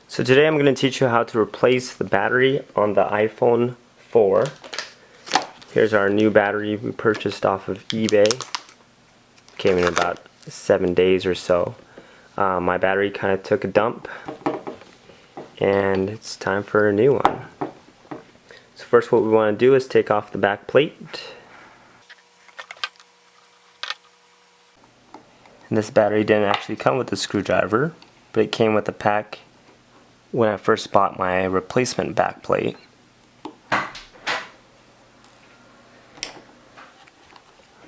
So today I'm going to teach you how to replace the battery on the iPhone 4. Here's our new battery we purchased off of eBay. Came in about 7 days or so. My battery kind of took a dump and it's time for a new one. So first what we want to do is take off the back plate. And this battery didn't actually come with a screwdriver, but it came with a pack when I first bought my replacement back plate.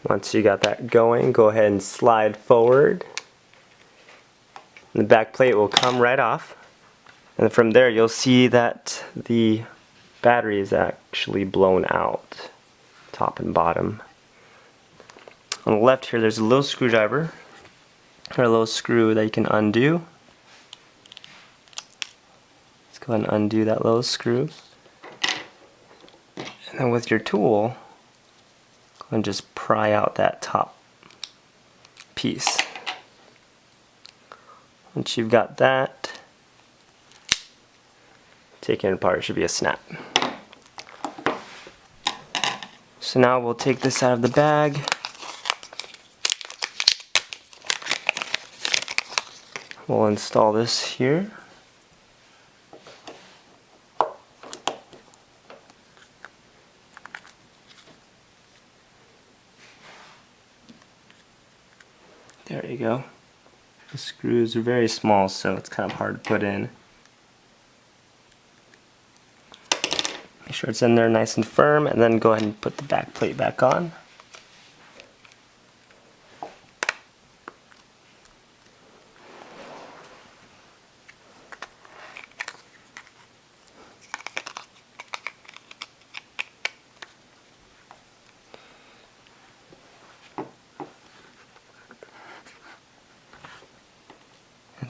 Once you got that going, go ahead and slide forward. And the back plate will come right off. And from there you'll see that the battery is actually blown out, top and bottom. On the left here there's a little screwdriver, or a little screw that you can undo. Go ahead and undo that little screw. And then with your tool, go ahead and just pry out that top piece. Once you've got that, taking it apart, it should be a snap. So now we'll take this out of the bag. We'll install this here. There you go. The screws are very small, so it's kind of hard to put in. Make sure it's in there nice and firm, and then go ahead and put the back plate back on.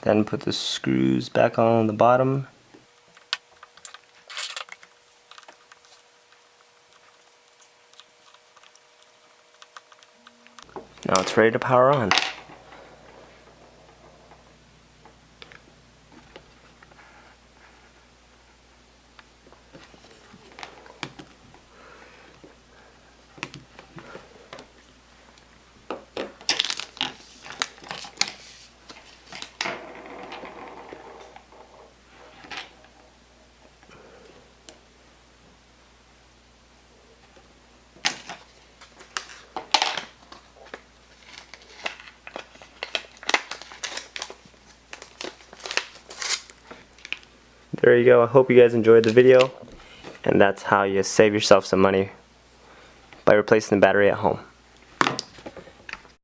Then put the screws back on the bottom. Now it's ready to power on. There you go. I hope you guys enjoyed the video, and that's how you save yourself some money by replacing the battery at home.